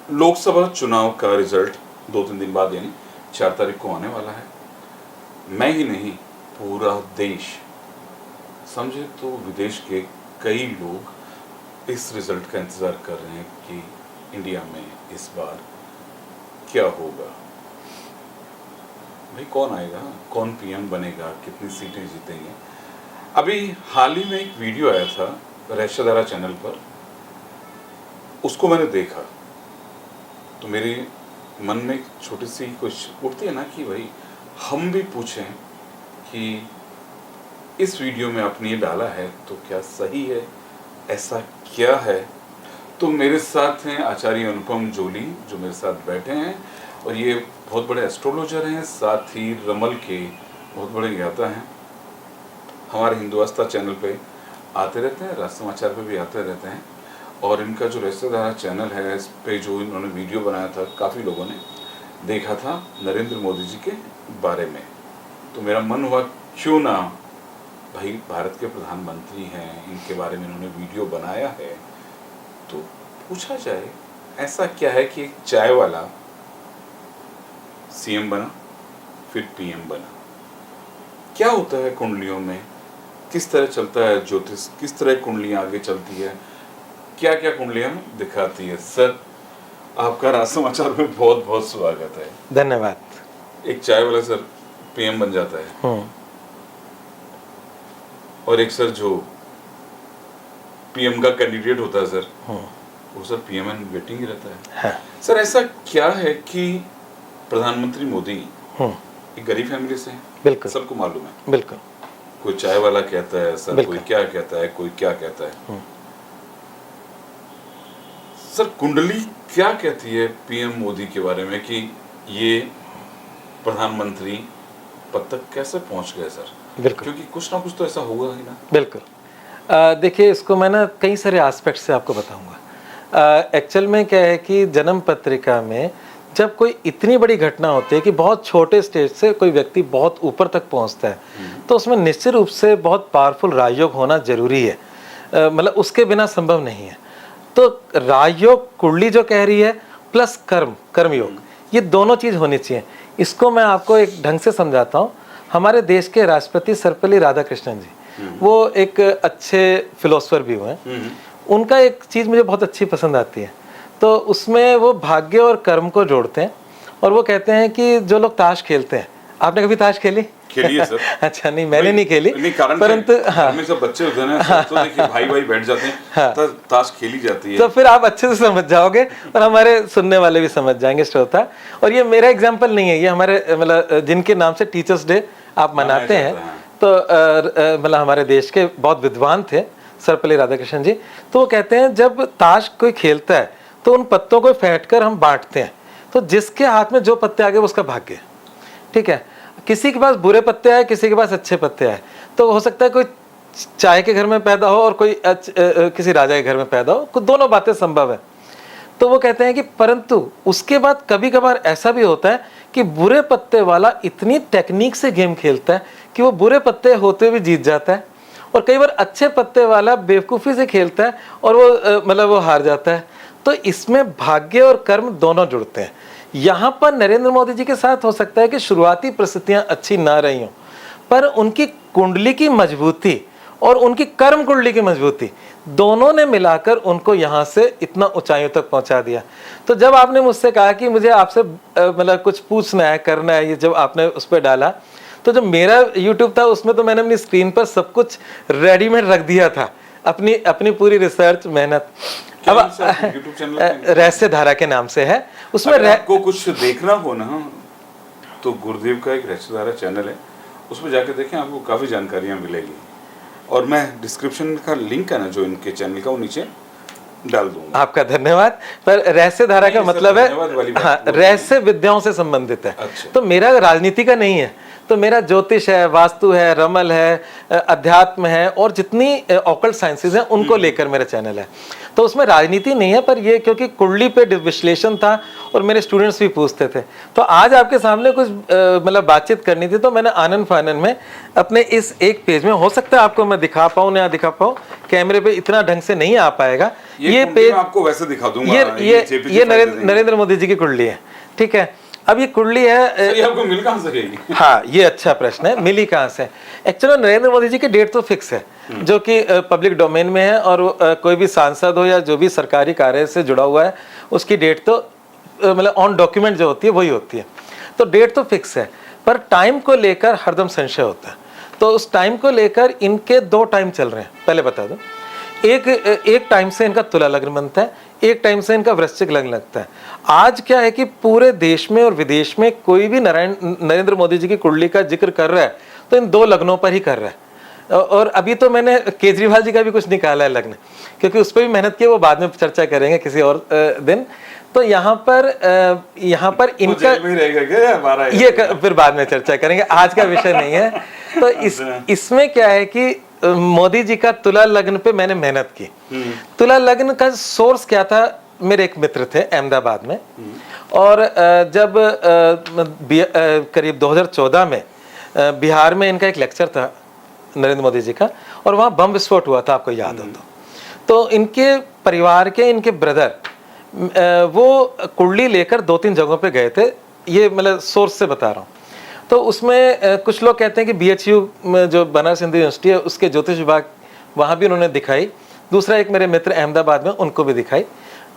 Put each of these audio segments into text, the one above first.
लोकसभा चुनाव का रिजल्ट 2-3 दिन बाद यानी 4 तारीख को आने वाला है। मैं ही नहीं, पूरा देश, समझे तो विदेश के कई लोग इस रिजल्ट का इंतज़ार कर रहे हैं कि इंडिया में इस बार क्या होगा, भाई कौन आएगा, कौन पीएम बनेगा, कितनी सीटें जीतेंगे। अभी हाल ही में एक वीडियो आया था रहस्यधारा चैनल पर, उसको मैंने देखा तो मेरे मन में एक छोटी सी कुछ उठती है ना कि भाई हम भी पूछें कि इस वीडियो में आपने ये डाला है तो क्या सही है, ऐसा क्या है। तो मेरे साथ हैं आचार्य अनुपम जोली जो मेरे साथ बैठे हैं, और ये बहुत बड़े एस्ट्रोलॉजर हैं, साथ ही रमल के बहुत बड़े ज्ञाता हैं। हमारे हिंदू आस्था चैनल पे आते रहते हैं, राज समाचार पे भी आते रहते हैं, और इनका जो रहस्यधारा चैनल है इस पे जो इन्होंने वीडियो बनाया था काफ़ी लोगों ने देखा था नरेंद्र मोदी जी के बारे में। तो मेरा मन हुआ क्यों ना भाई भारत के प्रधानमंत्री हैं, इनके बारे में इन्होंने वीडियो बनाया है तो पूछा जाए ऐसा क्या है कि एक चाय वाला सीएम बना फिर पीएम बना। क्या होता है कुंडलियों में, किस तरह चलता है ज्योतिष, किस तरह कुंडलियां आगे चलती है, क्या क्या कुंडलियां दिखाती है। सर आपका राज समाचार में बहुत बहुत स्वागत है। धन्यवाद। एक चाय वाला सर पीएम बन जाता है, और एक सर जो पीएम का कैंडिडेट होता है सर, वो सर पीएम एंड वेटिंग ही रहता है। हाँ। सर ऐसा क्या है कि प्रधानमंत्री मोदी एक गरीब फैमिली से हैं, बिल्कुल सबको मालूम है। बिल्कुल। कोई चाय वाला कहता है सर, कोई क्या कहता है, कोई क्या कहता है। सर कुंडली क्या कहती है पीएम मोदी के बारे में कि ये प्रधानमंत्री पद तक कैसे पहुंच गए सर? बिल्कुल, क्योंकि कुछ ना कुछ तो ऐसा होगा ही ना। बिल्कुल। देखिए इसको मैं ना कई सारे एस्पेक्ट से आपको बताऊंगा। एक्चुअल में क्या है कि जन्म पत्रिका में जब कोई इतनी बड़ी घटना होती है कि बहुत छोटे स्टेज से कोई व्यक्ति बहुत ऊपर तक पहुंचता है, तो उसमें निश्चित रूप से बहुत पावरफुल राजयोग होना जरूरी है, मतलब उसके बिना संभव नहीं है। तो राजयोग कुंडली जो कह रही है प्लस कर्मयोग, ये दोनों चीज़ होनी चाहिए। इसको मैं आपको एक ढंग से समझाता हूँ। हमारे देश के राष्ट्रपति सर्वपल्ली राधाकृष्णन जी, वो एक अच्छे फिलोसफर भी हुए हैं। उनका एक चीज़ मुझे बहुत अच्छी पसंद आती है, तो उसमें वो भाग्य और कर्म को जोड़ते हैं, और वो कहते हैं कि जो लोग ताश खेलते हैं, आपने कभी ताश खेली? खेली है सर। अच्छा, नहीं मैंने नहीं खेली, परंतु हाँ, में सब बच्चे होते हैं ना, तो देखिए भाई भाई बैठ जाते हैं, हाँ, ताश खेली जाती है। तो फिर आप अच्छे से समझ जाओगे और हमारे सुनने वाले भी समझ जाएंगे श्रोता। और ये मेरा एग्जाम्पल नहीं है, ये हमारे मतलब जिनके नाम से टीचर्स डे आप मनाते हैं, तो मतलब हमारे देश के बहुत विद्वान थे सर्वपल्ली राधाकृष्णन जी। तो वो कहते हैं जब ताश कोई खेलता है तो उन पत्तों को फेंट कर हम बांटते हैं, तो जिसके हाथ में जो पत्ते आ गए उसका भाग्य। ठीक है, किसी के पास बुरे पत्ते आए, किसी के पास अच्छे पत्ते आए, तो हो सकता है कोई चाय के घर में पैदा हो और कोई किसी राजा के घर में पैदा हो, दोनों बातें संभव है। तो वो कहते हैं कि परंतु उसके बाद कभी कभार ऐसा भी होता है कि बुरे पत्ते वाला इतनी टेक्निक से गेम खेलता है कि वो बुरे पत्ते होते हुए जीत जाता है, और कई बार अच्छे पत्ते वाला बेवकूफ़ी से खेलता है और वो मतलब वो हार जाता है। तो इसमें भाग्य और कर्म दोनों जुड़ते हैं। यहाँ पर नरेंद्र मोदी जी के साथ हो सकता है कि शुरुआती परिस्थितियाँ अच्छी ना रही हों, पर उनकी कुंडली की मजबूती और उनकी कर्म कुंडली की मजबूती दोनों ने मिलाकर उनको यहाँ से इतना ऊंचाइयों तक पहुँचा दिया। तो जब आपने मुझसे कहा कि मुझे आपसे मतलब कुछ पूछना है, करना है, ये जब आपने उस पर डाला, तो जो मेरा YouTube था उसमें तो मैंने अपनी स्क्रीन पर सब कुछ रेडीमेड रख दिया था, अपनी पूरी रिसर्च मेहनत। अब रहस्यधारा के नाम से है, उसमें आपको कुछ देखना हो ना तो गुरुदेव का एक रहस्यधारा चैनल है, उसमें जाके देखें, आपको काफ़ी जानकारियाँ मिलेगी। और मैं डिस्क्रिप्शन का लिंक है ना जो इनके चैनल का, वो नीचे डाल दूंगा। आपका धन्यवाद। पर रहस्यधारा का मतलब है हाँ, रहस्य विद्याओं से संबंधित है। अच्छा। तो मेरा राजनीति का नहीं है, तो मेरा ज्योतिष है, वास्तु है, रमल है, अध्यात्म है, और जितनी ऑकल्ट साइंसेज हैं उनको लेकर मेरा चैनल है। तो उसमें राजनीति नहीं है, पर ये क्योंकि कुंडली पे विश्लेषण था और मेरे स्टूडेंट्स भी पूछते थे, तो आज आपके सामने कुछ मतलब बातचीत करनी थी, तो मैंने आनंद फानन में अपने इस एक पेज में, हो सकता है आपको मैं दिखा पाऊँ या दिखा पाऊँ, कैमरे पे इतना ढंग से नहीं आ पाएगा, ये पेज आपको वैसे दिखा दूंगा। ये नरेंद्र मोदी जी की कुंडली है, ठीक है। अब ये कुंडली है, ये आपको मिल कहां से गई? हाँ, ये अच्छा प्रश्न है, मिली कहाँ से। एक्चुअली नरेंद्र मोदी जी की डेट तो फिक्स है, जो कि पब्लिक डोमेन में है, और कोई भी सांसद हो या जो भी सरकारी कार्य से जुड़ा हुआ है उसकी डेट तो मतलब ऑन डॉक्यूमेंट जो होती है वही होती है, तो डेट तो फिक्स है। पर टाइम को लेकर हरदम संशय होता है, तो उस टाइम को लेकर इनके 2 टाइम चल रहे हैं। पहले बता दो, एक टाइम से इनका तुला लग्न बनता है, एक टाइम से इनका वृश्चिक लग्न लगता है। आज क्या है कि पूरे देश में और विदेश में कोई भी नरेंद्र मोदी जी की कुंडली का जिक्र कर रहा है तो इन 2 लग्नों पर ही कर रहा है। और अभी तो मैंने केजरीवाल जी का भी कुछ निकाला है लग्न, क्योंकि उस पर भी मेहनत की, वो बाद में चर्चा करेंगे किसी और दिन। तो यहाँ पर इनका ये फिर बाद में चर्चा करेंगे, आज का विषय नहीं है। तो इसमें क्या है कि मोदी जी का तुला लग्न पे मैंने मेहनत की। तुला लग्न का सोर्स क्या था, मेरे एक मित्र थे अहमदाबाद में, और जब करीब 2014 में बिहार में इनका एक लेक्चर था नरेंद्र मोदी जी का, और वहाँ बम विस्फोट हुआ था, आपको याद हो तो इनके परिवार के, इनके ब्रदर वो कुंडली लेकर 2-3 जगहों पे गए थे, ये मतलब सोर्स से बता रहा हूँ। तो उसमें कुछ लोग कहते हैं कि BHU में जो बनारस हिंदू यूनिवर्सिटी है उसके ज्योतिष विभाग, वहाँ भी उन्होंने दिखाई। दूसरा एक मेरे मित्र अहमदाबाद में, उनको भी दिखाई।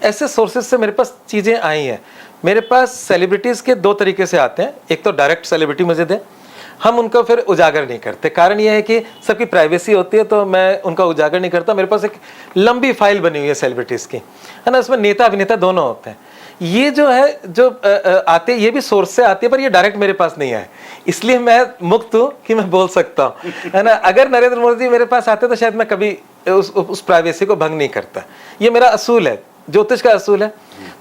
ऐसे सोर्सेज से मेरे पास चीज़ें आई हैं। मेरे पास सेलिब्रिटीज़ के 2 तरीके से आते हैं, एक तो डायरेक्ट सेलिब्रिटी मुझे दे, हम उनको फिर उजागर नहीं करते, कारण यह है कि सबकी प्राइवेसी होती है, तो मैं उनका उजागर नहीं करता। मेरे पास एक लंबी फाइल बनी हुई है सेलिब्रिटीज़ की, है ना, उसमें नेता अभिनेता दोनों होते हैं। ये जो है जो आते, ये भी सोर्स से आती है, पर ये डायरेक्ट मेरे पास नहीं आए, इसलिए मैं मुक्त हूँ कि मैं बोल सकता हूँ, है ना। अगर नरेंद्र मोदी जी मेरे पास आते तो शायद मैं कभी उस प्राइवेसी को भंग नहीं करता। ये मेरा असूल है, ज्योतिष का असूल है।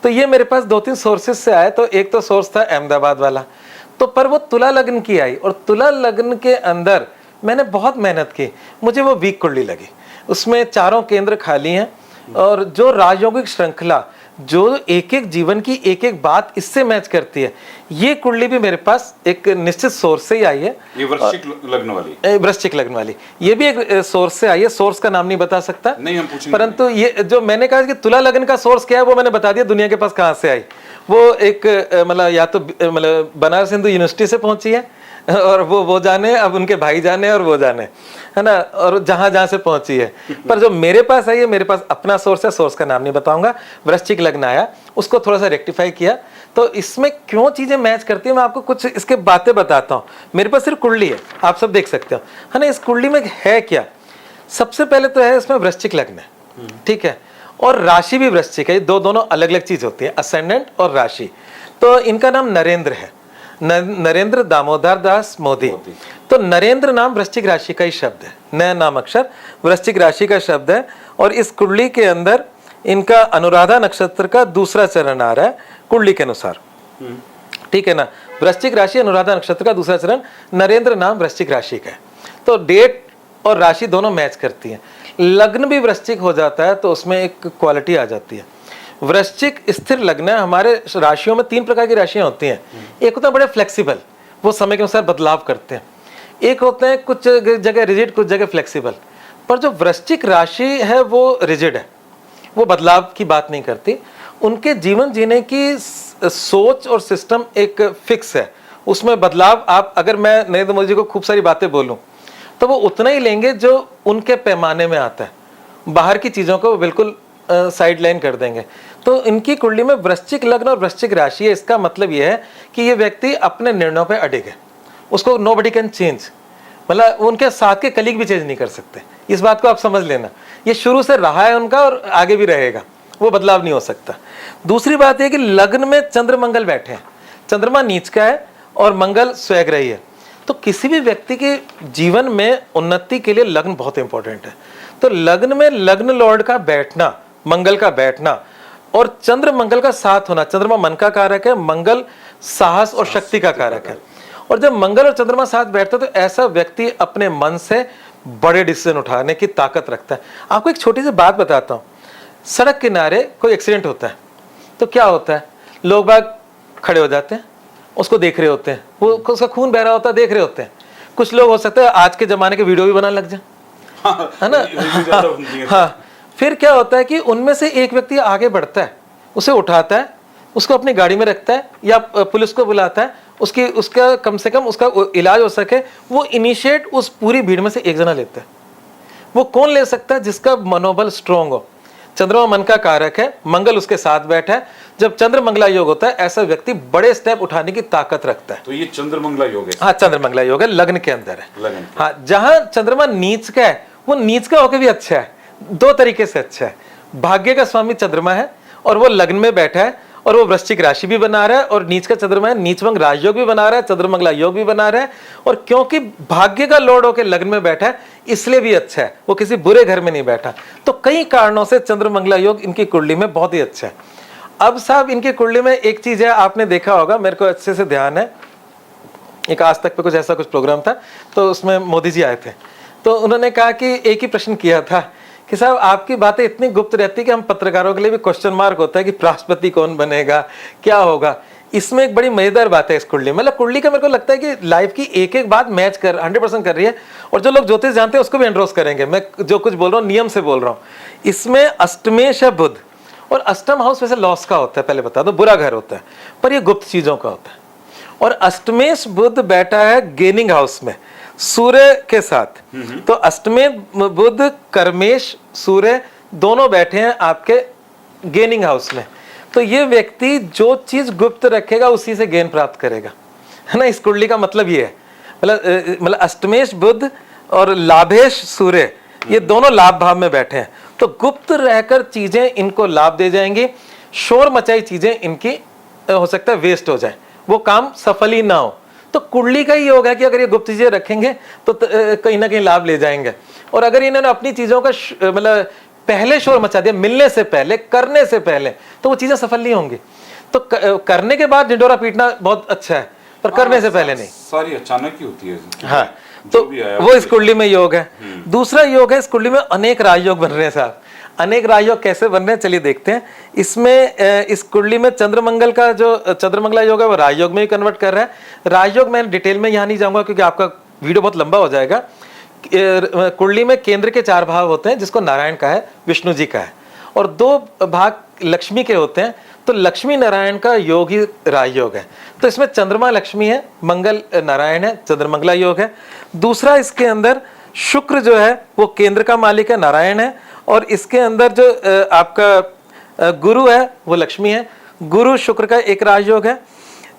तो ये मेरे पास 2-3 सोर्सेज से आए। तो एक तो सोर्स था अहमदाबाद वाला, तो पर वो तुला लग्न की आई, और तुला लग्न के अंदर मैंने बहुत मेहनत की, मुझे वो वीक कुंडली लगी। उसमें 4 केंद्र खाली हैं, और जो राजयोगिक श्रृंखला, जो एक एक जीवन की एक एक बात इससे मैच करती है, ये कुंडली भी मेरे पास एक निश्चित सोर्स से ही आई है। ये वृश्चिक लग्न वाली ये भी एक सोर्स से आई है। सोर्स का नाम नहीं बता सकता, नहीं हम पूछेंगे, परंतु ये जो मैंने कहा कि तुला लग्न का सोर्स क्या है वो मैंने बता दिया, दुनिया के पास कहाँ से आई। वो एक मतलब या तो मतलब बनारस हिंदू यूनिवर्सिटी से पहुंची है, और वो जाने, अब उनके भाई जाने और वो जाने, है ना, और जहां से पहुंची है। पर जो मेरे पास आई है, मेरे पास अपना सोर्स है, सोर्स का नाम नहीं बताऊंगा। वृश्चिक लग्न आया, उसको थोड़ा सा रेक्टिफाई किया। तो इसमें क्यों चीजें मैच करती है, मैं आपको कुछ इसके बातें बताता हूँ। मेरे पास सिर्फ कुंडली है, आप सब देख सकते हो, है ना। इस कुंडली में है क्या, सबसे पहले तो है इसमें वृश्चिक लग्न है, ठीक है, और राशि भी वृश्चिक है। दोनों अलग अलग चीज होती है, असेंडेंट और राशि। तो इनका नाम नरेंद्र है, नरेंद्र दामोदर दास मोदी। तो नरेंद्र नाम वृश्चिक राशि का ही शब्द है, नया नाम अक्षर वृश्चिक राशि का शब्द है। और इस कुंडली के अंदर इनका अनुराधा नक्षत्र का 2रा चरण आ रहा है कुंडली के अनुसार, ठीक है ना। वृश्चिक राशि, अनुराधा नक्षत्र का 2रा चरण, नरेंद्र नाम वृश्चिक राशि का है। तो डेट और राशि दोनों मैच करती हैं। लग्न भी वृश्चिक हो जाता है तो उसमें एक क्वालिटी आ जाती है। वृश्चिक स्थिर लग्न है। हमारे राशियों में 3 प्रकार की राशियां होती हैं। एक होता है बड़े फ्लेक्सिबल, वो समय के अनुसार बदलाव करते हैं। एक होते हैं कुछ जगह रिजिड, कुछ जगह फ्लेक्सिबल। पर जो वृश्चिक राशि है वो रिजिड है, वो बदलाव की बात नहीं करती। उनके जीवन जीने की सोच और सिस्टम एक फिक्स है, उसमें बदलाव आप, अगर मैं नरेंद्र मोदी जी को खूब सारी बातें बोलूं तो वो उतना ही लेंगे जो उनके पैमाने में आता है, बाहर की चीज़ों को बिल्कुल साइड लाइन कर देंगे। तो इनकी कुंडली में वृश्चिक लग्न और वृश्चिक राशि है। इसका मतलब यह है कि ये व्यक्ति अपने निर्णयों पे अडिग है, उसको नोबडी कैन चेंज, मतलब उनके साथ के कलीग भी चेंज नहीं कर सकते। इस बात को आप समझ लेना, ये शुरू से रहा है उनका और आगे भी रहेगा, वो बदलाव नहीं हो सकता। दूसरी बात यह कि लग्न में चंद्र मंगल बैठे हैं, चंद्रमा नीच का है और मंगल स्वग्रही है। तो किसी भी व्यक्ति के जीवन में उन्नति के लिए लग्न बहुत इंपॉर्टेंट है। तो लग्न में लग्न लॉर्ड का बैठना, मंगल का बैठना और चंद्र मंगल का साथ होना, चंद्रमा मन का कारक है, मंगल साहस और शक्ति का कारक है। और जब मंगल और चंद्रमा साथ बैठते हैं तो ऐसा व्यक्ति अपने मन से बड़े डिसीजन उठाने की ताकत रखता है। आपको एक छोटी सी बात बताता हूँ, सड़क किनारे कोई एक्सीडेंट होता है तो क्या होता है, लोग बाग खड़े हो जाते हैं, उसको देख रहे होते हैं, वो उसका खून बह रहा होता है, देख रहे होते हैं। कुछ लोग हो सकता है आज के जमाने के वीडियो भी बनाने लग जाए, है ना। हाँ, फिर क्या होता है कि उनमें से एक व्यक्ति आगे बढ़ता है, उसे उठाता है, उसको अपनी गाड़ी में रखता है या पुलिस को बुलाता है, उसका कम से कम उसका इलाज हो सके, वो इनिशिएट उस पूरी भीड़ में से एक जना लेता है। वो कौन ले सकता है? जिसका मनोबल स्ट्रांग हो। चंद्रमा मन का कारक है, मंगल उसके साथ बैठा है। जब चंद्र मंगला योग होता है, ऐसा व्यक्ति बड़े स्टेप उठाने की ताकत रखता है। तो ये चंद्र मंगला योग है? हाँ, चंद्र मंगला योग है, लग्न के अंदर है। लगन के। हाँ, जहां चंद्रमा नीच का है, वो नीच का होकर भी अच्छा है, दो तरीके से अच्छा है। भाग्य का स्वामी चंद्रमा है और वो लग्न में बैठा है और वो वृश्चिक राशि भी बना रहा है, और नीच का चंद्रमा है, नीचभंग राजयोग भी बना रहा है, चंद्रमंगला योग भी बना रहा है। और क्योंकि भाग्य का लॉर्ड होकर लग्न में बैठा है, इसलिए भी अच्छा है, वो किसी बुरे घर में नहीं बैठा। तो कई कारणों से चंद्रमंगला योग इनकी कुंडली में बहुत ही अच्छा है। अब साहब इनकी कुंडली में एक चीज है, आपने देखा होगा, मेरे को अच्छे से ध्यान है, एक आज तक पे कुछ ऐसा कुछ प्रोग्राम था, तो उसमें मोदी जी आए थे, तो उन्होंने कहा कि एक ही प्रश्न किया था कि साहब आपकी बातें इतनी गुप्त रहती कि हम पत्रकारों के लिए भी क्वेश्चन मार्क होता है कि राष्ट्रपति कौन बनेगा, क्या होगा। इसमें एक बड़ी मजेदार बात है इस कुंडली, मतलब कुंडली का मेरे को लगता है कि लाइफ की एक एक बात मैच कर 100% कर रही है, और जो लोग ज्योतिष जानते हैं उसको भी एंडोर्स करेंगे। मैं जो कुछ बोल रहा हूँ नियम से बोल रहा हूँ। इसमें अष्टमेश है बुध, और अष्टम हाउस वैसे लॉस का होता है, पहले बता दो, बुरा घर होता है, पर ये गुप्त चीजों का होता है। और अष्टमेश बुध बैठा है गेनिंग हाउस में सूर्य के साथ, तो अष्टमेश बुध कर्मेश सूर्य दोनों बैठे हैं आपके गेनिंग हाउस में। तो ये व्यक्ति जो चीज गुप्त रखेगा उसी से गेन प्राप्त करेगा, है ना। इस कुंडली का मतलब ये है, मतलब अष्टमेश बुध और लाभेश सूर्य, ये दोनों लाभ भाव में बैठे हैं, तो गुप्त रहकर चीजें इनको लाभ दे जाएंगी। शोर मचाई चीजें इनकी हो सकता है वेस्ट हो जाए, वो काम सफल ही ना हो। तो कुंडली का ही योग है कि अगर ये गुप्त चीजें रखेंगे तो कहीं ना कहीं लाभ ले जाएंगे। और अगर इन्होंने अपनी चीजों का मतलब पहले शोर मचा दिया, मिलने से पहले, करने से पहले, तो वो चीजें सफल नहीं होंगी। तो करने के बाद ढिंडोरा पीटना बहुत अच्छा है, पर करने से पहले नहीं। सारी अचानक ही होती है। हाँ, तो वो इस कुंडली में योग है। दूसरा योग है, इस कुंडली में अनेक राजयोग बन रहे हैं साहब। अनेक राजयोग कैसे बन रहे हैं चलिए देखते हैं। इसमें इस कुंडली में चंद्रमंगल का जो चंद्रमंगला योग है वो राजयोग में ही कन्वर्ट कर रहा है। राजयोग मैं डिटेल में यहाँ नहीं जाऊंगा क्योंकि आपका वीडियो बहुत लंबा हो जाएगा। कुंडली में केंद्र के 4 भाव होते हैं, जिसको नारायण का है, विष्णु जी का है, और 2 भाग लक्ष्मी के होते हैं। तो लक्ष्मी नारायण का योग ही राजयोग है। तो इसमें चंद्रमा लक्ष्मी है, मंगल नारायण है, चंद्रमंगला योग है। दूसरा इसके अंदर शुक्र जो है वो केंद्र का मालिक है, नारायण है, और इसके अंदर जो आपका गुरु है वो लक्ष्मी है। गुरु शुक्र का एक राजयोग है,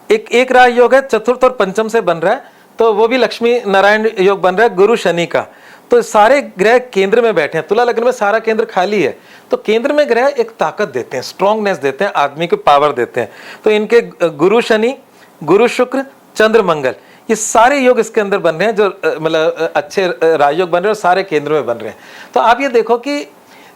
एक राजयोग है, चतुर्थ और पंचम से बन रहा है, तो वो भी लक्ष्मी नारायण योग बन रहा है, गुरु शनि का। तो सारे ग्रह केंद्र में बैठे हैं। तुला लग्न में सारा केंद्र खाली है, तो केंद्र में ग्रह एक ताकत देते हैं, स्ट्रॉन्गनेस देते हैं, आदमी को पावर देते हैं। तो इनके गुरु शनि, गुरु शुक्र, चंद्र मंगल, ये सारे योग इसके अंदर बन रहे हैं, जो मतलब अच्छे राजयोग बन रहे हैं और सारे केंद्र में बन रहे हैं। तो आप ये देखो कि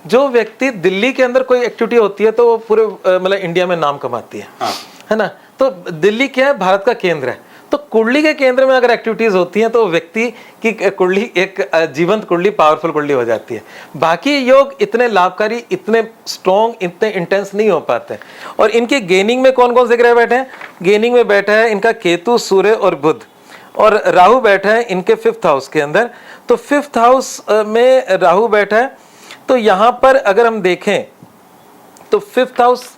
जो व्यक्ति दिल्ली के अंदर कोई एक्टिविटी होती है तो वो पूरे मतलब इंडिया में नाम कमाती है, हाँ। है ना। तो दिल्ली क्या है, भारत का केंद्र है। तो कुंडली के केंद्र में अगर एक्टिविटीज होती हैं तो व्यक्ति की कुंडली एक जीवंत कुंडली, पावरफुल कुंडली हो जाती है। बाकी योग इतने लाभकारी, इतने स्ट्रॉन्ग, इतने इंटेंस नहीं हो पाते। और इनके गेनिंग में कौन कौन से ग्रह बैठे हैं? गेनिंग में बैठा है इनका केतु, सूर्य और बुध, और राहु बैठा है इनके 5th हाउस के अंदर। तो 5th हाउस में राहु बैठा है। तो यहाँ पर अगर हम देखें तो 5th हाउस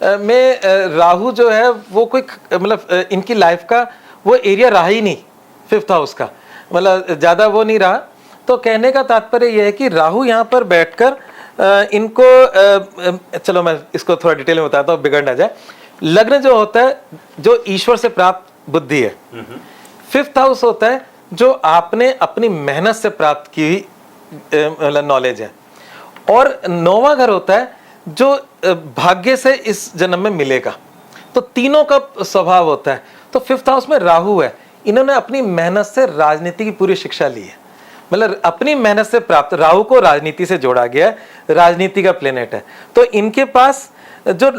में राहु जो है वो कोई मतलब इनकी लाइफ का वो एरिया रहा ही नहीं 5th हाउस का, मतलब ज़्यादा वो नहीं रहा। तो कहने का तात्पर्य यह है कि राहु यहाँ पर बैठकर इनको चलो मैं इसको थोड़ा डिटेल में बताता हूँ, बिगड़ ना जाए। लग्न जो होता है जो ईश्वर से प्राप्त बुद्धि है, 5th हाउस होता है जो आपने अपनी मेहनत से प्राप्त की हुई मतलब नॉलेज है, और 9वां घर होता है जो भाग्य से इस जन्म में मिलेगा। तो तीनों का स्वभाव होता है। तो 5th हाउस में राहु है, इन्होंने अपनी मेहनत से राजनीति की पूरी शिक्षा ली है, मतलब अपनी मेहनत से प्राप्त। राहु को राजनीति से जोड़ा गया है, राजनीति का प्लेनेट है। तो इनके पास जो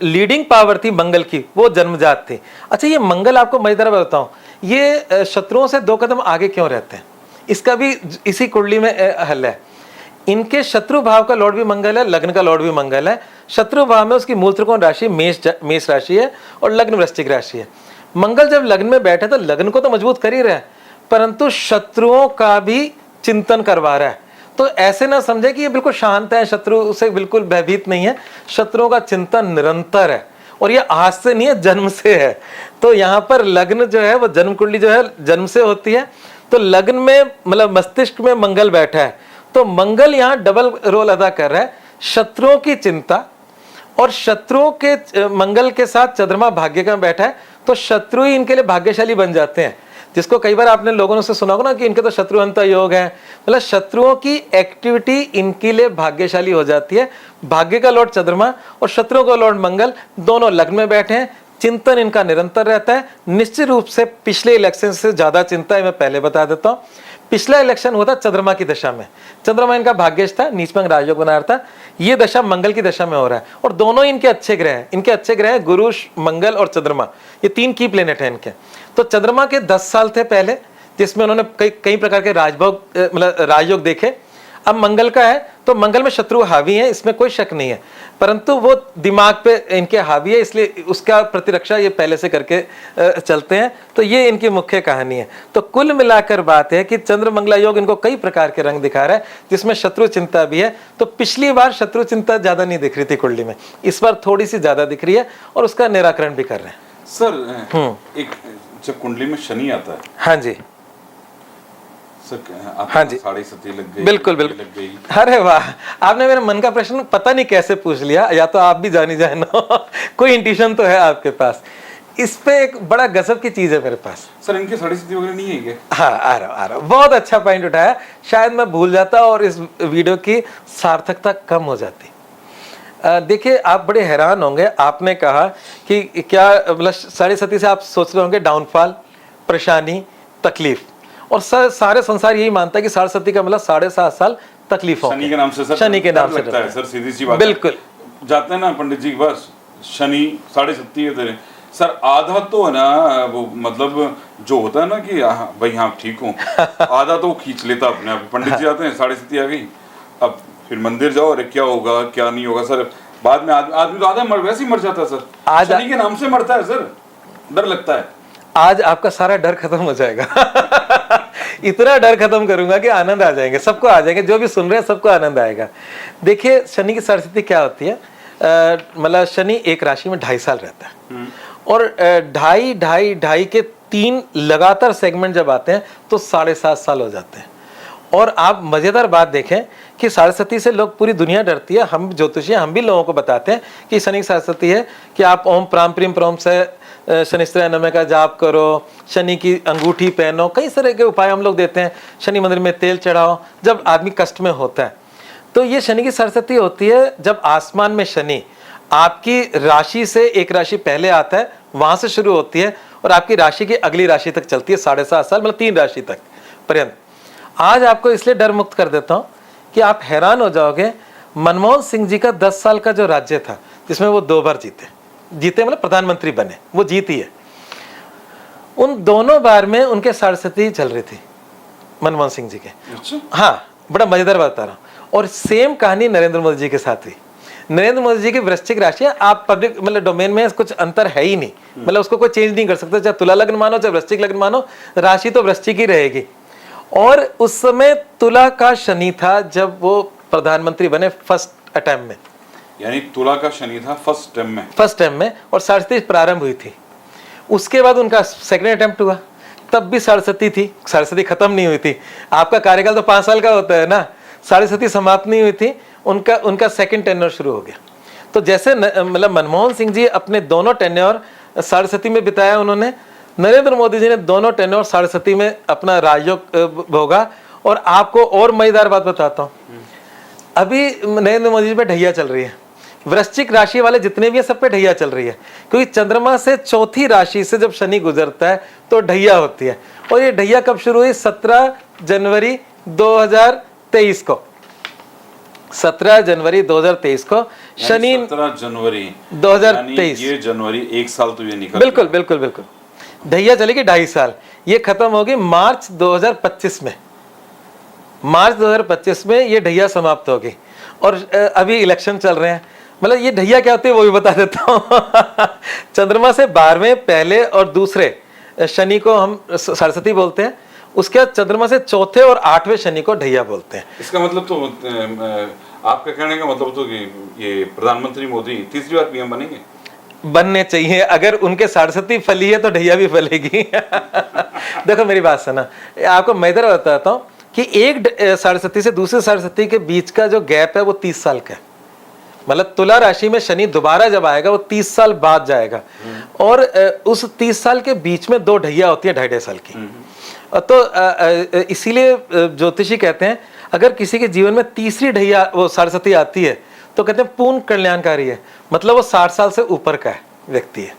लीडिंग पावर थी मंगल की वो जन्मजात थी। अच्छा, ये मंगल आपको मजेदार बताऊं, ये शत्रुओं से 2 कदम आगे क्यों रहते हैं, इसका भी इसी कुंडली में हल है। इनके शत्रु भाव का लॉर्ड भी मंगल है, लग्न का लॉर्ड भी मंगल है। शत्रु भाव में उसकी मूल त्रिकोण राशि मेष राशि है और लग्न वृश्चिक राशि है। मंगल जब लग्न में बैठे तो लग्न को तो मजबूत कर ही रहा है, परंतु शत्रुओं का भी चिंतन करवा रहा है। तो ऐसे ना समझे कि ये बिल्कुल शांत है, शत्रु से बिल्कुल भयभीत नहीं है। शत्रुओं का चिंतन निरंतर है, और ये आज से नहीं है, जन्म से है। तो यहाँ पर लग्न जो है वो जन्म कुंडली जो है जन्म से होती है। तो लग्न में मतलब मस्तिष्क में मंगल बैठा है, तो मंगल यहाँ डबल रोल अदा कर रहा है, शत्रुओं की चिंता, और शत्रुओं के मंगल के साथ चंद्रमा भाग्य का बैठा है, तो शत्रु ही इनके लिए भाग्यशाली बन जाते हैं। जिसको कई बार आपने लोगों से सुना होगा ना कि इनके तो शत्रुअंत योग है, मतलब शत्रुओं की एक्टिविटी इनके लिए भाग्यशाली हो जाती है। भाग्य का लॉर्ड चंद्रमा और शत्रुओं का लॉर्ड मंगल दोनों लग्न में बैठे हैं, चिंतन इनका निरंतर रहता है। निश्चित रूप से पिछले इलेक्शन से ज्यादा चिंता है, मैं पहले बता देता हूँ। पिछला इलेक्शन हुआ था चंद्रमा की दशा में, चंद्रमा इनका भाग्यश था, नीचभंग राजयोग बना रहा था। ये दशा मंगल की दशा में हो रहा है, और दोनों इनके अच्छे ग्रह हैं। इनके अच्छे ग्रह हैं गुरु, मंगल और चंद्रमा, ये 3 की प्लेनेट हैं इनके। तो चंद्रमा के 10 साल थे पहले, जिसमें उन्होंने कई प्रकार के राजभोग मतलब राजयोग देखे। अब मंगल का है, तो मंगल में शत्रु हावी है, इसमें कोई शक नहीं है, परंतु वो दिमाग पे इनके हावी है, इसलिए उसका प्रतिरक्षा ये पहले से करके चलते हैं। तो ये इनकी मुख्य कहानी है। तो कुल मिलाकर बात है कि चंद्र मंगला योग इनको कई प्रकार के रंग दिखा रहा है, जिसमें शत्रु चिंता भी है। तो पिछली बार शत्रु चिंता ज्यादा नहीं दिख रही थी कुंडली में, इस बार थोड़ी सी ज्यादा दिख रही है, और उसका निराकरण भी कर रहे हैं। सर एक जब कुंडली में शनि आता है, हाँ जी सर हाँ जी, 7.5 लग गई, बिल्कुल लग गई। अरे वाह, आपने मेरे मन का प्रश्न पता नहीं कैसे पूछ लिया, या तो आप भी जानी जाए ना कोई इंट्यूशन तो है आपके पास। इस पे एक बड़ा गजब की चीज है मेरे पास। सर इनके 7.5 वगैरह नहीं है क्या? हाँ, आ रहा बहुत अच्छा पॉइंट उठाया, शायद मैं भूल जाता और इस वीडियो की सार्थकता कम हो जाती। देखिए, आप बड़े हैरान होंगे, आपने कहा कि क्या मतलब 7.5 से आप सोच रहे होंगे डाउनफॉल, परेशानी, तकलीफ, और सारे संसार यही मानता है कि 7.5 का मतलब 7.5 साल तकलीफों शनि के नाम से। सर शनि के नाम से लगता है सर, सीधी सी बात। बिल्कुल जाते हैं ना पंडित जी के पास, शनि 7.5 है तेरे। सर आधा तो है ना वो, मतलब जो होता है ना कि भाई हाँ ठीक हूँ, आधा तो खींच लेता अपने आप। पंडित जी आते हैं 7.5 आ गई, अब फिर मंदिर जाओ, अरे क्या होगा क्या नहीं होगा सर। बाद में आदमी तो आधा वैसे ही मर जाता है सर, आज शनि के नाम से मरता है सर, डर लगता है। आज आपका सारा डर खत्म हो जाएगा इतना डर खत्म करूंगा कि आनंद आ जाएंगे, सबको आ जाएंगे, जो भी सुन रहे हैं सबको आनंद आएगा। देखिए, शनि की परिस्थिति क्या होती है, मतलब शनि एक राशि में 2.5 साल रहता है, और 2.5 के 3 लगातार सेगमेंट जब आते हैं तो 7.5 साल हो जाते हैं। और आप मजेदार बात देखें कि 7.5 से लोग, पूरी दुनिया डरती है, हम ज्योतिषी हम भी लोगों को बताते हैं कि शनि की 7.5 है कि आप ओम प्राम प्रीम प्रोम से शनिश्चराय नमः का जाप करो, शनि की अंगूठी पहनो, कई तरह के उपाय हम लोग देते हैं, शनि मंदिर में तेल चढ़ाओ जब आदमी कष्ट में होता है। तो ये शनि की 7.5 होती है जब आसमान में शनि आपकी राशि से एक राशि पहले आता है, वहां से शुरू होती है और आपकी राशि की अगली राशि तक चलती है 7.5 साल, मतलब 3 राशि तक पर्यंत। आज आपको इसलिए डर मुक्त कर देता हूं कि आप हैरान हो जाओगे। मनमोहन सिंह जी का 10 साल का जो राज्य था, जिसमें वो 2 बार जीते मतलब प्रधानमंत्री बने, वो जीती है। उन दोनों बार में उनके 7.5 चल रही थी मनमोहन सिंह जी के। हाँ, बड़ा मजेदार बता रहा हूँ। और सेम कहानी नरेंद्र मोदी जी के साथ हुई। नरेंद्र मोदी जी की वृश्चिक राशि है, आप पब्लिक मतलब डोमेन में कुछ अंतर है ही नहीं, मतलब उसको कोई चेंज नहीं कर सकते, चाहे तुला लग्न मानो चाहे वृश्चिक लग्न मानो, राशि तो वृश्चिक ही रहेगी। और उस समय तुला का शनि था जब वो प्रधानमंत्री बने फर्स्ट अटेम्प्ट में, यानी तुला का शनि था फर्स्ट टाइम में, और 7.5 प्रारंभ हुई थी। उसके बाद उनका सेकंड अटेम्प्ट हुआ, तब भी 7.5 थी, 7.5 खत्म नहीं हुई थी। आपका कार्यकाल तो 5 साल का होता है ना, 7.5 समाप्त नहीं हुई थी, उनका सेकंड टेन्योर शुरू हो गया। तो जैसे मतलब मनमोहन सिंह जी अपने दोनों टेन्योर 7.5 में बिताया उन्होंने, नरेंद्र मोदी जी ने दोनों टेन्योर 7.5 में अपना राजयोग भोगा। और आपको और मजेदार बात बताता हूँ, अभी नरेंद्र मोदी जी पे ढैया चल रही है, वृश्चिक राशि वाले जितने भी हैं सब पे ढैया चल रही है, क्योंकि चंद्रमा से चौथी राशि से जब शनि गुजरता है तो ढैया होती है। और ये ढैया कब शुरू हुई? 17 जनवरी 2023 को, 17 जनवरी 2023 को शनि, 17 जनवरी 2023, ये जनवरी 1 साल तो ये निकल बिल्कुल बिल्कुल बिल्कुल, ढैया चलेगी 2.5 साल, ये खत्म होगी मार्च 2025 में। मार्च 2025 में ये ढैया समाप्त होगी और अभी इलेक्शन चल रहे हैं। मतलब ये ढैया क्या होती है वो भी बता देता हूँ। चंद्रमा से 12वें पहले और दूसरे शनि को हम सरस्वती बोलते हैं, उसके बाद चंद्रमा से चौथे और 8वें शनि को ढैया बोलते हैं। इसका मतलब तो आपका कहने का मतलब तो कि ये प्रधानमंत्री मोदी तीसरी बार पीएम बनेंगे? बनने चाहिए, अगर उनके सरस्वती फली है तो ढैया भी फलेगी। देखो मेरी बात सुना, आपको मैं इधर बताता हूँ कि एक सरस्वती से दूसरे सरस्वती के बीच का जो गैप है वो 30 साल का है। मतलब तुला राशि में शनि दोबारा जब आएगा वो 30 साल बाद जाएगा, और उस 30 साल के बीच में 2 ढैया होती है 2.5 साल की। तो इसीलिए ज्योतिषी कहते हैं अगर किसी के जीवन में तीसरी ढैया वो सरस्वती आती है तो कहते हैं पूर्ण कल्याणकारी है, मतलब वो 60 साल से ऊपर का है व्यक्ति है।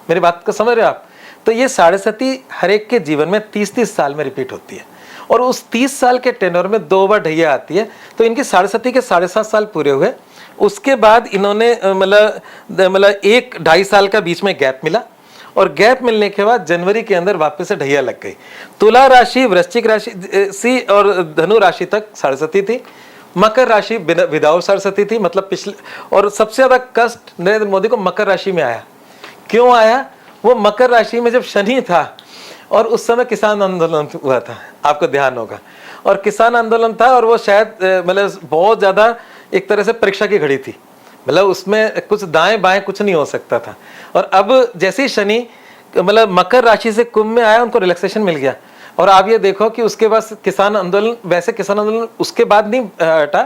मेरी बात को समझ रहे हो आप? तो ये सरस्वती हर एक के जीवन में 30-30 साल में रिपीट होती है, और उस 30 साल के टेनर में 2 बार ढैया आती है। तो इनकी सरस्वती के 7.5 साल पूरे हुए, उसके बाद इन्होंने मतलब 1-2.5 साल का बीच में गैप मिला, और गैप मिलने के बाद जनवरी के अंदर वापस से ढैया लग गई। तुला राशि, वृश्चिक राशि सी और धनु राशि तक सरस्वती थी, मकर राशि विदाउट सरस्वती थी, मतलब पिछले, और सबसे ज्यादा कष्ट नरेंद्र मोदी को मकर राशि में आया। क्यों आया? वो मकर राशि में जब शनि था और उस समय किसान आंदोलन हुआ था, आपको ध्यान होगा, और किसान आंदोलन था और वो शायद मतलब बहुत ज्यादा एक तरह से परीक्षा की घड़ी थी, मतलब उसमें कुछ दाएं बाएं कुछ नहीं हो सकता था। और अब जैसे ही शनि मतलब मकर राशि से कुंभ में आया, उनको रिलैक्सेशन मिल गया। और आप ये देखो कि उसके बाद किसान आंदोलन, वैसे किसान आंदोलन उसके बाद नहीं हटा,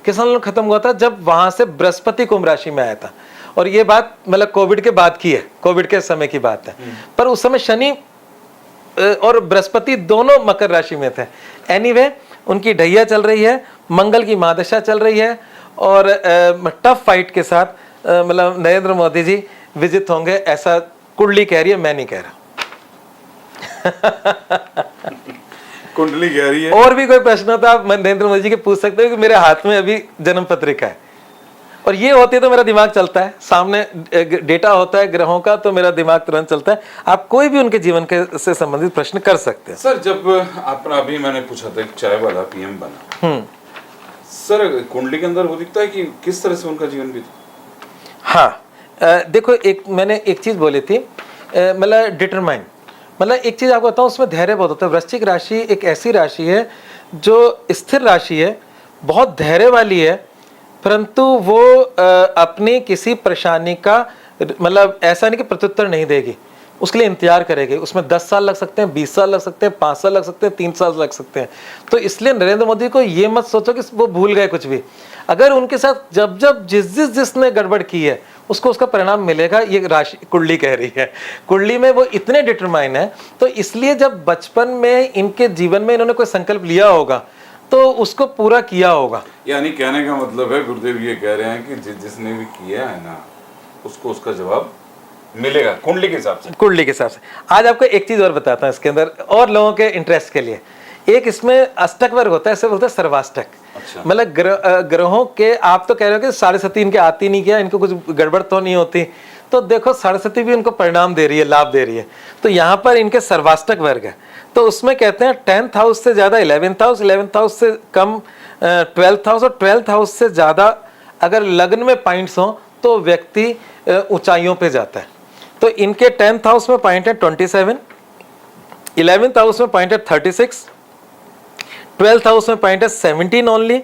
किसान आंदोलन खत्म हुआ था जब वहां से बृहस्पति कुंभ राशि में आया था। और ये बात मतलब कोविड के बाद की है, कोविड के समय की बात है, पर उस समय शनि और बृहस्पति दोनों मकर राशि में थे। एनीवे उनकी ढैया चल रही है, मंगल की महादशा चल रही है, और टफ फाइट के साथ मतलब नरेंद्र मोदी जी विजित होंगे, ऐसा कुंडली कह रही है, मैं नहीं कह रहा। कुंडली कह रही है। और भी कोई प्रश्न हो तो आप नरेंद्र मोदी जी के पूछ सकते हो, कि मेरे हाथ में अभी जन्म पत्रिका है, और ये होती है तो मेरा दिमाग चलता है, सामने डेटा होता है ग्रहों का तो मेरा दिमाग तुरंत चलता है। आप कोई भी उनके जीवन के से संबंधित प्रश्न कर सकते हैं। सर जब आपने अभी मैंने पूछा था चाय वाला पीएम बना, सर कुंडली के अंदर वो दिखता है कि किस तरह से उनका जीवन बीता? हाँ, देखो मैंने एक चीज बोली थी, मतलब डिटरमाइन, मतलब एक चीज आपको बताऊं, उसमें धैर्य बहुत होता है। वृश्चिक राशि एक ऐसी राशि है जो स्थिर राशि है, बहुत धैर्य वाली है, परंतु वो अपनी किसी परेशानी का मतलब ऐसा नहीं कि प्रत्युत्तर नहीं देगी, उसके लिए इंतजार करेगी। उसमें 10 साल लग सकते हैं, 20 साल लग सकते हैं, 5 साल लग सकते हैं, 3 साल लग सकते हैं। तो इसलिए नरेंद्र मोदी को ये मत सोचो कि वो भूल गए कुछ भी। अगर उनके साथ जब जब जिसने गड़बड़ की है उसको उसका परिणाम मिलेगा, ये राशि कुंडली कह रही है। कुंडली में वो इतने डिटरमाइन है, तो इसलिए जब बचपन में इनके जीवन में इन्होंने कोई संकल्प लिया होगा तो उसको पूरा किया होगा। यानी कहने का मतलब है गुरुदेव ये कह रहे हैं कि जिसने भी किया है ना उसको उसका जवाब मिलेगा कुंडली के हिसाब से। कुंडली के हिसाब से। आज आपको एक चीज और बताता हूँ इसके अंदर, और लोगों के इंटरेस्ट के लिए। एक इसमें अष्टक वर्ग होता है, इसे बोलते हैं सर्वाष्टक। अच्छा। मतलब ग्रहों के, आप तो कह रहे हो कि सरस्वती इनके आती नहीं, क्या इनको कुछ गड़बड़ तो नहीं होती, तो देखो सरस्वती भी इनको परिणाम दे रही है, लाभ दे रही है। तो यहाँ पर इनके सर्वाष्टक वर्ग है, तो उसमें कहते हैं 10th हाउस से ज्यादा 11th हाउस, 11th हाउस से कम 12th हाउस, और 12th हाउस से ज्यादा अगर लग्न में पॉइंट्स हो तो व्यक्ति ऊंचाइयों पे जाता है। तो इनके 10th हाउस में पॉइंट है 27, 11th हाउस में पॉइंट है 36, 12th हाउस में पॉइंट है 17 ओनली,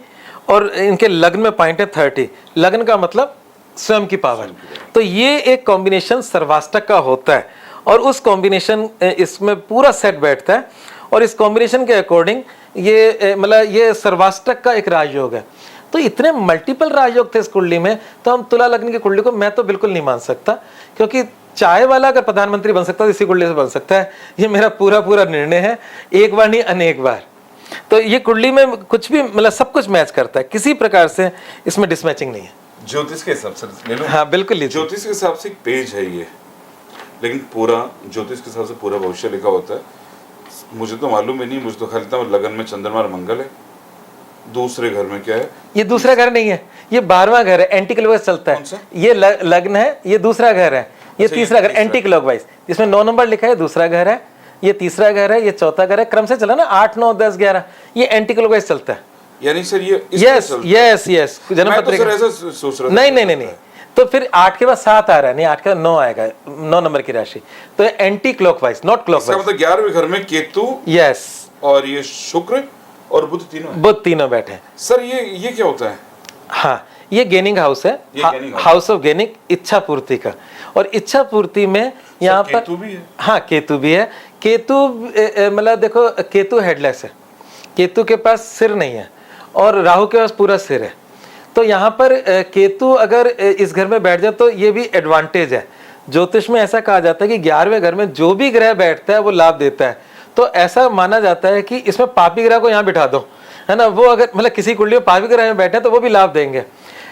और इनके लग्न में पॉइंट है 30। लग्न का मतलब स्वयं की पावर। तो ये एक कॉम्बिनेशन सर्वाष्टक का होता है, और उस कॉम्बिनेशन इसमें पूरा सेट बैठता है, और इस कॉम्बिनेशन के अकॉर्डिंग ये मतलब ये सर्वाष्टक का एक राजयोग है। तो इतने मल्टीपल राजयोग थे इस कुंडली में, तो हम तुला लग्न की कुंडली को मैं तो बिल्कुल नहीं मान सकता, क्योंकि चाय वाला अगर प्रधानमंत्री बन सकता है तो इसी कुंडली से बन सकता है। ये मेरा पूरा निर्णय है, एक बार नहीं अनेक बार। तो ये कुंडली में कुछ भी मतलब सब कुछ मैच करता है, किसी प्रकार से इसमें डिसमैचिंग नहीं है। ज्योतिष के हिसाब से ले लो। हाँ बिल्कुल। ज्योतिष के हिसाब से एक पेज है ये, लेकिन पूरा ज्योतिष के हिसाब से पूरा भविष्य लिखा होता है। मुझे तो मालूम ही नहीं, मुझे तो खाली था लगन में चंद्रमा और मंगल है, दूसरे घर में क्या है? ये दूसरा घर नहीं है, ये 12वां घर है, एंटी क्लॉकवाइज चलता है। ये लग्न है, ये दूसरा घर है, ये तीसरा घर एंटी क्लॉकवाइज, जिसमें 9 नंबर लिखा है दूसरा घर है, ये तीसरा घर है, ये चौथा घर है, क्रम से चला ना 8, 9, 10, 11, ये एंटी क्लॉकवाइज चलता है। यानी सर ये यस यस यस, जन्म मैं तो पत्रिका सर ऐसा सोच रहा था। नहीं, तो फिर 8 के बाद 7 आ रहा है, नहीं 8 के बाद 9 आएगा, 9 नंबर की राशि, तो एंटी क्लॉकवाइज, नॉट इसका क्लॉकवाइज। मतलब 11वें घर में केतु यस, और ये शुक्र और बुध तीनों है। बुध तीनों बैठे हैं। सर ये क्या होता है? हाँ, ये गेनिंग हाउस है, हाउस ऑफ गेनिंग, इच्छा पूर्ति का। और इच्छा पूर्ति में यहाँ पर केतु भी है। हाँ, केतु भी है। केतु मतलब देखो, केतु हेडलेस है, केतु के पास सिर नहीं है, और राहु के पास पूरा सिर है। तो यहाँ पर केतु अगर इस घर में बैठ जाए तो ये भी एडवांटेज है। ज्योतिष में ऐसा कहा जाता है कि 11वें घर में जो भी ग्रह बैठता है वो लाभ देता है। तो ऐसा माना जाता है कि इसमें पापी ग्रह को यहाँ बिठा दो, है ना, वो अगर मतलब किसी कुंडली में पापी ग्रह में बैठे हैं तो वो भी लाभ देंगे।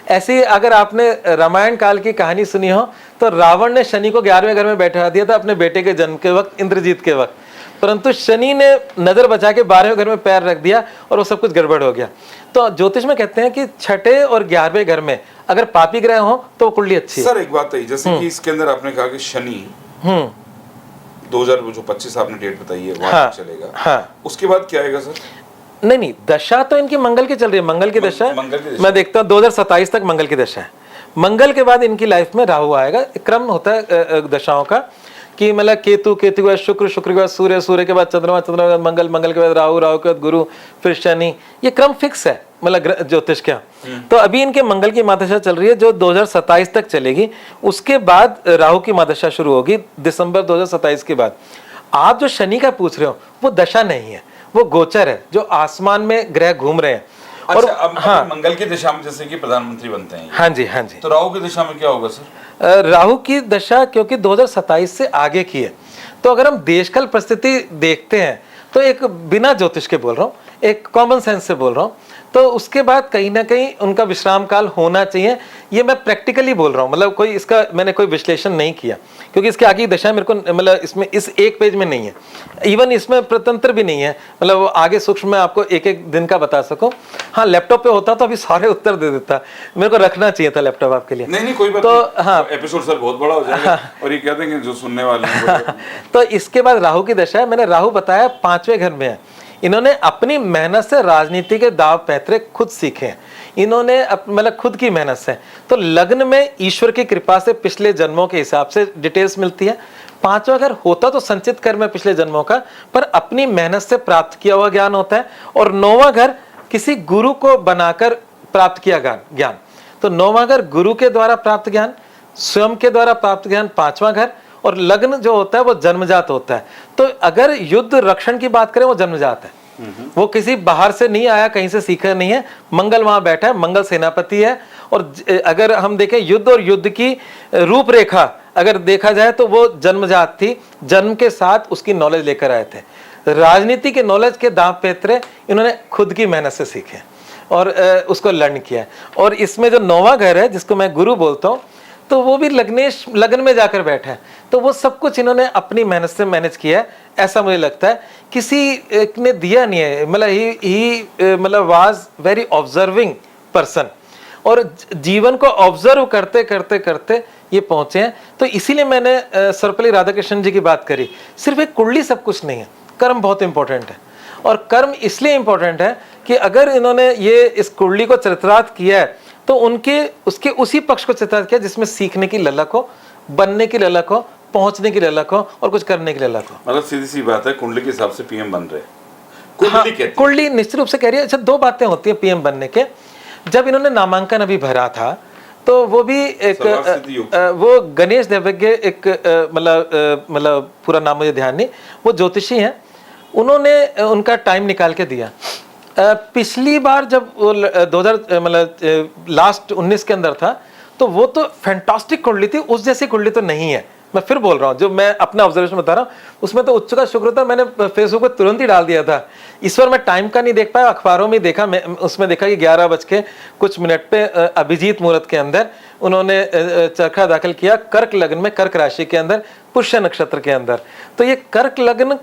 ऐसे ही अगर आपने रामायण काल की कहानी सुनी हो तो रावण ने शनि को 11वें घर में बैठा दिया था अपने बेटे के जन्म के वक्त, इंद्रजीत के वक्त, परंतु शनि ने नजर बचा के 12वें घर में पैर रख दिया और वो सब कुछ गड़बड़ हो गया। तो ज्योतिष में कहते हैं कि 6ठे और 11वें घर में अगर पापी ग्रह हो तो वो कुंडली अच्छी है। सर एक बात है, जैसे कि इसके अंदर आपने कहा कि शनि 2025 आपने डेट बताई है वहां चलेगा। हाँ, उसके बाद क्या आएगा सर? नहीं, दशा तो इनकी मंगल की चल रही है, मंगल की दशा। मैं देखता हूँ 2027 तक मंगल की दशा है। मंगल के बाद इनकी लाइफ में राहु आएगा। क्रम होता है दशाओं का कि मतलब केतु के बाद शुक्र, शुक्र के बाद सूर्य, सूर्य के बाद चंद्रमा, चंद्रमा के बाद मंगल, मंगल के बाद राहु, राहु के बाद गुरु, फिर शनि। ये क्रम फिक्स है मतलब ज्योतिष का। तो अभी इनके मंगल की महादशा चल रही है जो 2027 तक चलेगी। उसके बाद राहु की महादशा शुरू होगी दिसंबर 2027 के बाद। आप जो शनि का पूछ रहे हो वो दशा नहीं है, वो गोचर है, जो आसमान में ग्रह घूम रहे हैं। और अब मंगल की दिशा में जैसे कि प्रधानमंत्री बनते हैं। हाँ जी, हाँ जी। तो राहु की दिशा में क्या होगा सर? राहु की दशा क्योंकि 2027 से आगे की है, तो अगर हम देशकाल परिस्थिति देखते हैं तो एक बिना ज्योतिष के बोल रहा हूँ, एक कॉमन सेंस से बोल रहा हूँ, तो उसके बाद कहीं ना कहीं उनका विश्राम काल होना चाहिए। ये मैं प्रैक्टिकली बोल रहा हूँ, मतलब कोई इसका मैंने कोई विश्लेषण नहीं किया, क्योंकि इसके आगे की दशा मेरे को मतलब इसमें इस एक पेज में नहीं है, इवन इसमें प्रतंत्र भी नहीं है, मतलब वो आगे सूक्ष्म में आपको एक एक दिन का बता सकूं। हाँ, लैपटॉप पे होता तो अभी सारे उत्तर दे देता, मेरे को रखना चाहिए था लैपटॉप आपके लिए। नहीं कोई बात तो नहीं। हाँ, एपिसोड सर बहुत बड़ा हो जाएगा और ये कह देंगे जो सुनने वाले हैं। तो इसके बाद राहु की दशा है। मैंने राहु बताया 5वें घर में है। इन्होंने अपनी मेहनत से राजनीति के दाव पैतरे खुद सीखे हैं, इन्होंने मतलब खुद की मेहनत से। तो लग्न में ईश्वर की कृपा से पिछले जन्मों के हिसाब से डिटेल्स मिलती है। 5वां घर होता तो संचित कर्म है पिछले जन्मों का, पर अपनी मेहनत से प्राप्त किया हुआ ज्ञान होता है। और 9वां घर किसी गुरु को बनाकर प्राप्त किया ज्ञान। तो 9वां घर गुरु के द्वारा प्राप्त ज्ञान, स्वयं के द्वारा प्राप्त ज्ञान 5वां घर। और लग्न जो होता है वो जन्मजात होता है। तो अगर युद्ध रक्षण की बात करें वो जन्मजात है, वो किसी बाहर से नहीं आया, कहीं से सीखा नहीं है। मंगल वहां बैठा है, मंगल सेनापति है। और अगर हम देखें युद्ध और युद्ध की रूपरेखा अगर देखा जाए तो वो जन्मजात थी, जन्म के साथ उसकी नॉलेज लेकर आए थे। राजनीति के नॉलेज के दांव पेतरे इन्होंने खुद की मेहनत से सीखे और उसको लर्न किया। और इसमें जो 9वां घर है जिसको मैं गुरु बोलता हूँ, तो वो भी लगन में जाकर बैठा है। तो वो सब कुछ इन्होंने अपनी मेहनत से मैनेज किया है, ऐसा मुझे लगता है। किसी एक ने दिया नहीं है, मतलब ही मतलब वाज वेरी ऑब्जर्विंग पर्सन, और जीवन को ऑब्जर्व करते करते करते ये पहुंचे हैं। तो इसीलिए मैंने सर्वपल्ली राधाकृष्णन जी की बात करी। सिर्फ एक कुंडली सब कुछ नहीं है, कर्म बहुत इंपॉर्टेंट है। और कर्म इसलिए इंपॉर्टेंट है कि अगर इन्होंने ये इस कुंडली को चरितार्थ किया है तो उसके उसी पक्ष को चित्रित किया जिसमें सीखने की ललक हो, बनने की ललक हो, पहुंचने की ललक हो और कुछ करने की ललक हो। मतलब सीधी सी बात है, कुंडली के हिसाब से पीएम बन रहे। कुंडली निश्चित रूप से कह रही है। अच्छा, 2 बातें होती है पीएम बनने के। जब इन्होंने नामांकन अभी भरा था तो वो भी एक वो गणेश देवज्ञ एक मतलब पूरा नाम मुझे ध्यान नहीं, वो ज्योतिषी हैं, उन्होंने उनका टाइम निकाल के दिया। पिछली बार जब वो 2000 मतलब लास्ट 19 के अंदर था तो वो तो फैंटास्टिक कुंडली थी, उस जैसी कुंडली तो नहीं है। मैं फिर बोल रहा हूँ, जो मैं अपना ऑब्जर्वेशन बता रहा हूँ उसमें तो उच्च का शुक्र था। मैंने फेसबुक पे तुरंत ही डाल दिया था। इस बार मैं टाइम का नहीं देख पाया, अखबारों में देखा, मैं उसमें देखा कि 11 बज के कुछ मिनट पे अभिजीत मुहूर्त के अंदर उन्होंने चरखा दाखिल किया कर्क लग्न में, कर्क राशि के अंदर, पुष्य नक्षत्र के अंदर। तो ये कर्क लग्न,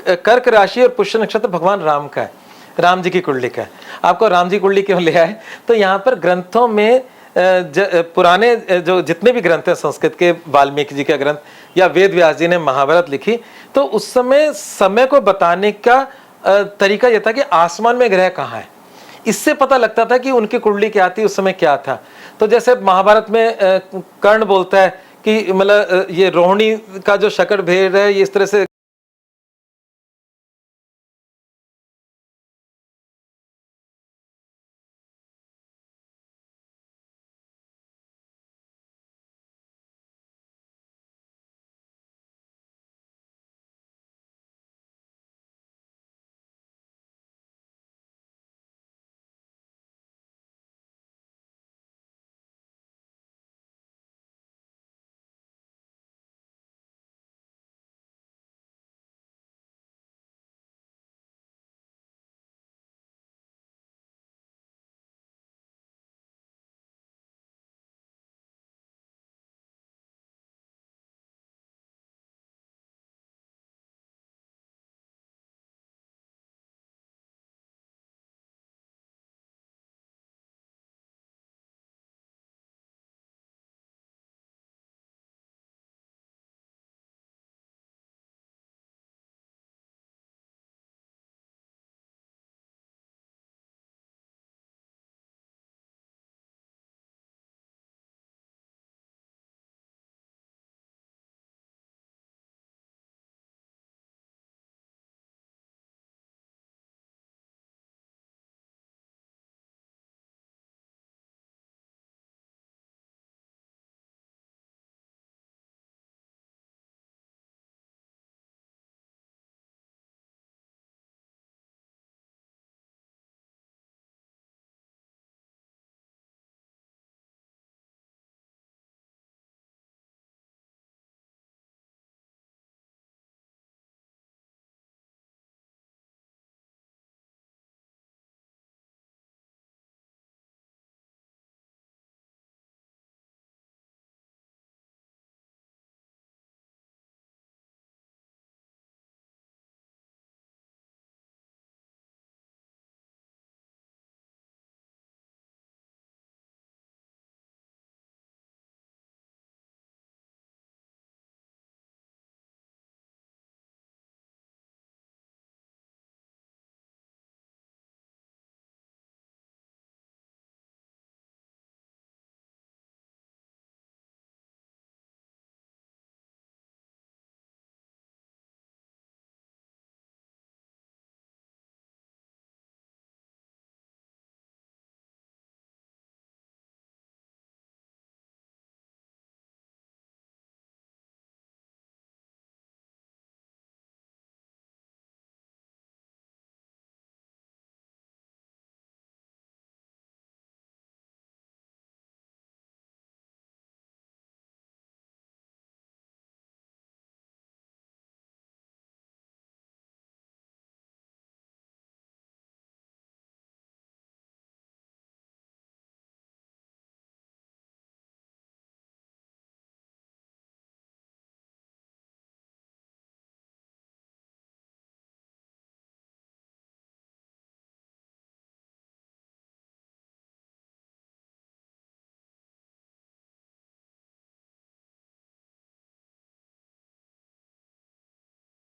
कर्क राशि और पुष्य नक्षत्र भगवान राम का है, राम जी की कुंडली का है। आपको राम जी कुंडली क्यों ले आए? तो यहाँ पर ग्रंथों में पुराने जो जितने भी ग्रंथ हैं संस्कृत के, वाल्मीकि जी का ग्रंथ या वेद व्यास जी ने महाभारत लिखी, तो उस समय को बताने का तरीका यह था कि आसमान में ग्रह कहाँ है, इससे पता लगता था कि उनकी कुंडली क्या थी, उस समय क्या था। तो जैसे महाभारत में कर्ण बोलता है कि मतलब ये रोहिणी का जो शकट भेद है ये इस तरह से